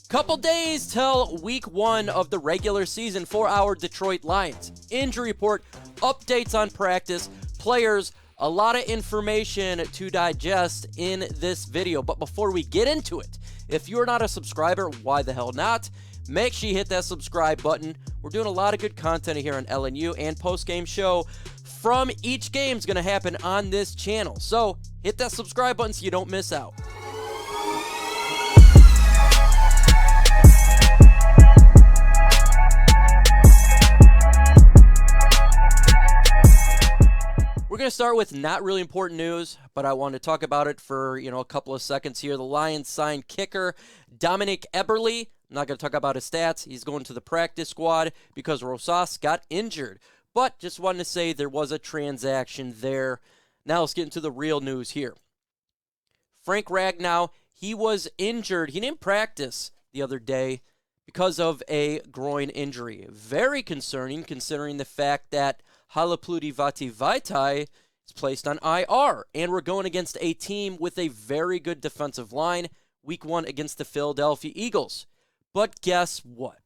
Couple days till week 1 of the regular season for our Detroit Lions. Injury report, updates on practice, players, a lot of information to digest in this video. But before we get into it, if you're not a subscriber, why the hell not? Make sure you hit that subscribe button. We're doing a lot of good content here on LNU, and post-game show from each game is going to happen on this channel. So hit that subscribe button so you don't miss out. We're going to start with not really important news, but I want to talk about it for, a couple of seconds here. The Lions signed kicker Dominik Eberle. I'm not going to talk about his stats. He's going to the practice squad because Rosas got injured. But just wanted to say there was a transaction there. Now let's get into the real news here. Frank Ragnow, he was injured. He didn't practice the other day because of a groin injury. Very concerning considering the fact that Halapoulivaati Vaitai is placed on IR. And we're going against a team with a very good defensive line, week 1 against the Philadelphia Eagles. But guess what?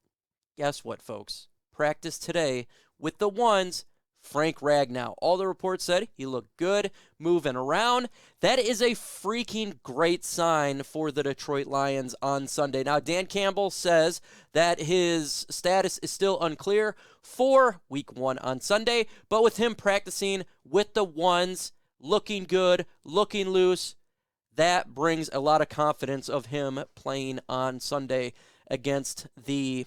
Guess what, folks? Practice today with the ones, Frank Ragnow. All the reports said he looked good, moving around. That is a freaking great sign for the Detroit Lions on Sunday. Now, Dan Campbell says that his status is still unclear for week 1 on Sunday, but with him practicing with the ones, looking good, looking loose, that brings a lot of confidence of him playing on Sunday against the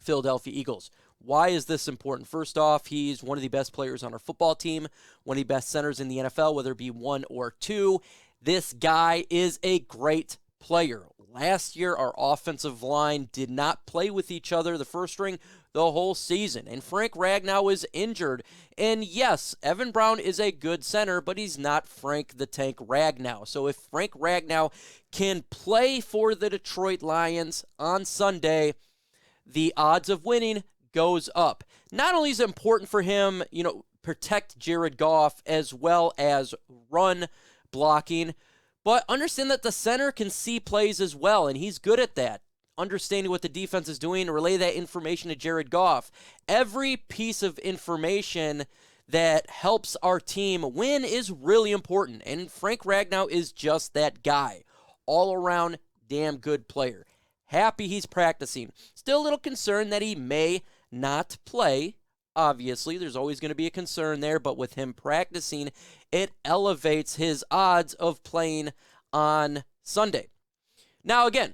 Philadelphia Eagles. Why is this important? First off, he's one of the best players on our football team, one of the best centers in the NFL, whether it be 1 or 2. This guy is a great player. Last year, our offensive line did not play with each other, the first string, the whole season. And Frank Ragnow is injured. And yes, Evan Brown is a good center, but he's not Frank the Tank Ragnow. So if Frank Ragnow can play for the Detroit Lions on Sunday, the odds of winning goes up. Not only is it important for him, protect Jared Goff as well as run blocking, but understand that the center can see plays as well, and he's good at that. Understanding what the defense is doing, relay that information to Jared Goff. Every piece of information that helps our team win is really important, and Frank Ragnow is just that guy. All around damn good player. Happy he's practicing. Still a little concerned that he may not play. Obviously, there's always going to be a concern there, but with him practicing, it elevates his odds of playing on Sunday. Now, again,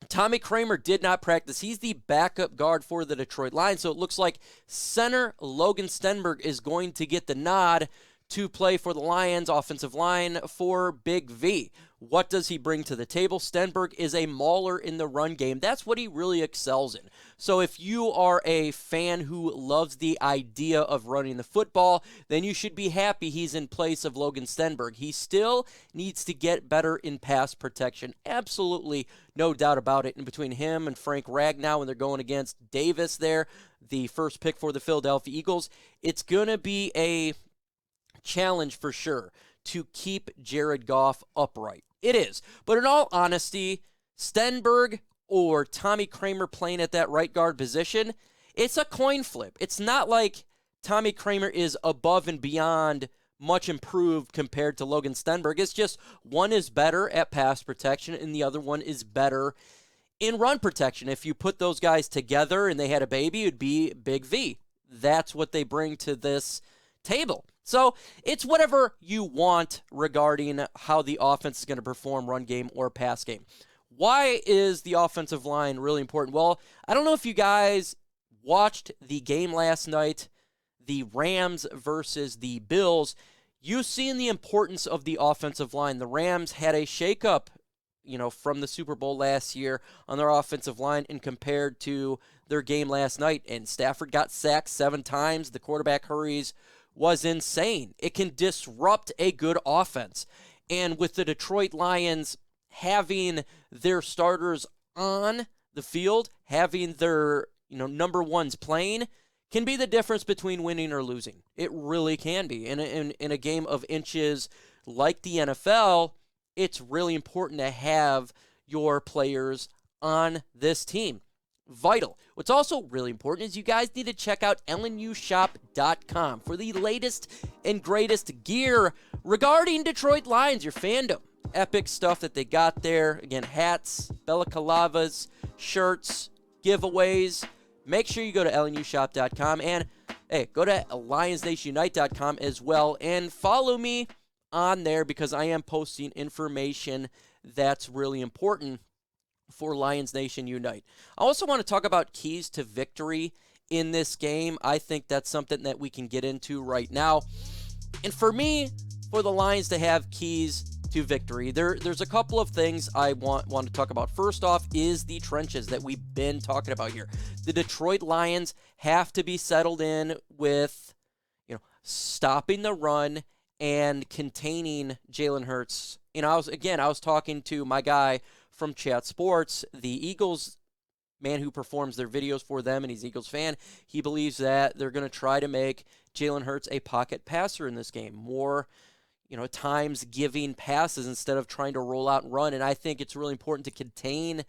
Tommy Kramer did not practice. He's the backup guard for the Detroit Lions, so it looks like center Logan Stenberg is going to get the nod to play for the Lions offensive line for Big V. What does he bring to the table? Stenberg is a mauler in the run game. That's what he really excels in. So if you are a fan who loves the idea of running the football, then you should be happy he's in place of Logan Stenberg. He still needs to get better in pass protection. Absolutely no doubt about it. And between him and Frank Ragnow, when they're going against Davis there, the first pick for the Philadelphia Eagles, it's going to be a challenge for sure to keep Jared Goff upright. It is. But in all honesty, Stenberg or Tommy Kramer playing at that right guard position, it's a coin flip. It's not like Tommy Kramer is above and beyond much improved compared to Logan Stenberg. It's just one is better at pass protection and the other one is better in run protection. If you put those guys together and they had a baby, it would be Big V. That's what they bring to this table. So it's whatever you want regarding how the offense is going to perform, run game or pass game. Why is the offensive line really important? Well, I don't know if you guys watched the game last night, the Rams versus the Bills. You've seen the importance of the offensive line. The Rams had a shakeup, from the Super Bowl last year on their offensive line and compared to their game last night. And Stafford got sacked 7 times. The quarterback hurries was insane. It can disrupt a good offense. And with the Detroit Lions having their starters on the field, having their number ones playing, can be the difference between winning or losing. It really can be. In a game of inches like the NFL, it's really important to have your players on this team. Vital. What's also really important is you guys need to check out LNUshop.com for the latest and greatest gear regarding Detroit Lions, your fandom. Epic stuff that they got there. Again, hats, balaclavas, shirts, giveaways. Make sure you go to LNUshop.com and hey, go to LionsNationUnite.com as well and follow me on there because I am posting information that's really important for Lions Nation Unite. I also want to talk about keys to victory in this game. I think that's something that we can get into right now. And for me, for the Lions to have keys to victory, there's a couple of things I want to talk about. First off is the trenches that we've been talking about here. The Detroit Lions have to be settled in with, stopping the run and containing Jalen Hurts. I was talking to my guy from Chat Sports, the Eagles man who performs their videos for them, and he's an Eagles fan. He believes that they're going to try to make Jalen Hurts a pocket passer in this game. More, times giving passes instead of trying to roll out and run. And I think it's really important to contain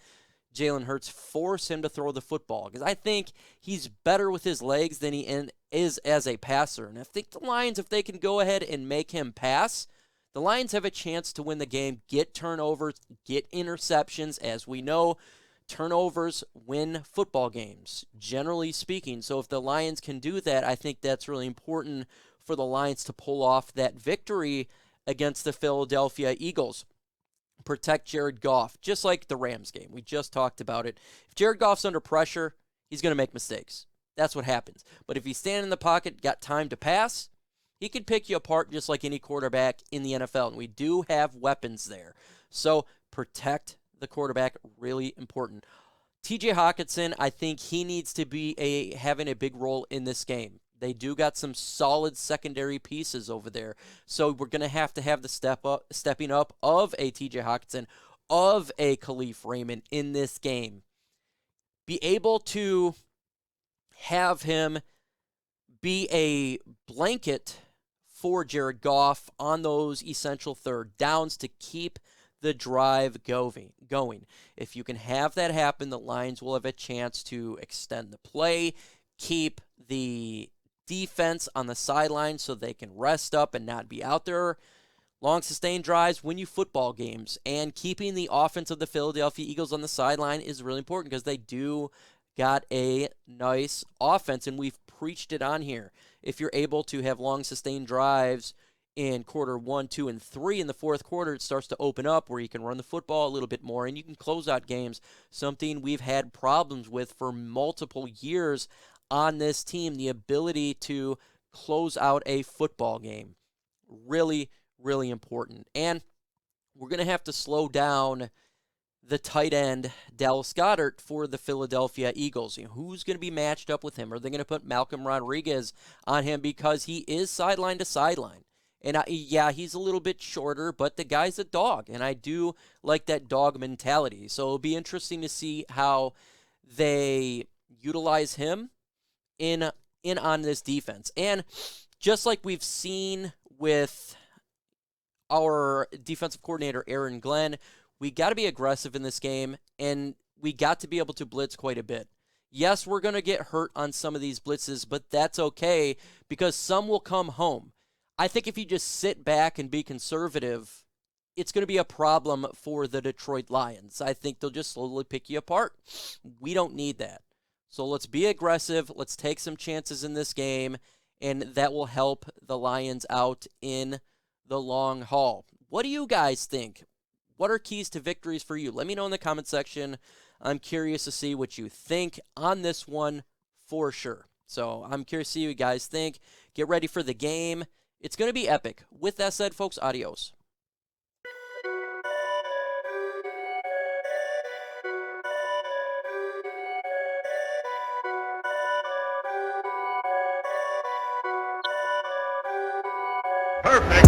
Jalen Hurts, force him to throw the football, because I think he's better with his legs than he is as a passer. And I think the Lions, if they can go ahead and make him pass, the Lions have a chance to win the game, get turnovers, get interceptions. As we know, turnovers win football games, generally speaking. So if the Lions can do that, I think that's really important for the Lions to pull off that victory against the Philadelphia Eagles. Protect Jared Goff, just like the Rams game. We just talked about it. If Jared Goff's under pressure, he's going to make mistakes. That's what happens. But if he's standing in the pocket, got time to pass, he could pick you apart just like any quarterback in the NFL, and we do have weapons there. So protect the quarterback, really important. TJ Hawkinson, I think he needs to be having a big role in this game. They do got some solid secondary pieces over there, so we're going to have the stepping up of a TJ Hawkinson, of a Khalif Raymond in this game. Be able to have him be a blanket for Jared Goff on those essential third downs to keep the drive going. If you can have that happen, the Lions will have a chance to extend the play, keep the defense on the sideline so they can rest up and not be out there. Long sustained drives win you football games, and keeping the offense of the Philadelphia Eagles on the sideline is really important because they do got a nice offense, and we've preached it on here. If you're able to have long sustained drives in quarter 1, 2, and 3 in the fourth quarter, it starts to open up where you can run the football a little bit more and you can close out games, something we've had problems with for multiple years on this team, the ability to close out a football game. Really, really important. And we're going to have to slow down the tight end, Dallas Goedert, for the Philadelphia Eagles. Who's going to be matched up with him? Are they going to put Malcolm Rodriguez on him because he is sideline to sideline? And he's a little bit shorter, but the guy's a dog, and I do like that dog mentality. So it'll be interesting to see how they utilize him in on this defense. And just like we've seen with our defensive coordinator, Aaron Glenn, we got to be aggressive in this game, and we got to be able to blitz quite a bit. Yes, we're going to get hurt on some of these blitzes, but that's okay because some will come home. I think if you just sit back and be conservative, it's going to be a problem for the Detroit Lions. I think they'll just slowly pick you apart. We don't need that. So let's be aggressive. Let's take some chances in this game, and that will help the Lions out in the long haul. What do you guys think? What are keys to victories for you? Let me know in the comment section. I'm curious to see what you think on this one for sure. So I'm curious to see what you guys think. Get ready for the game. It's going to be epic. With that said, folks, adios. Perfect.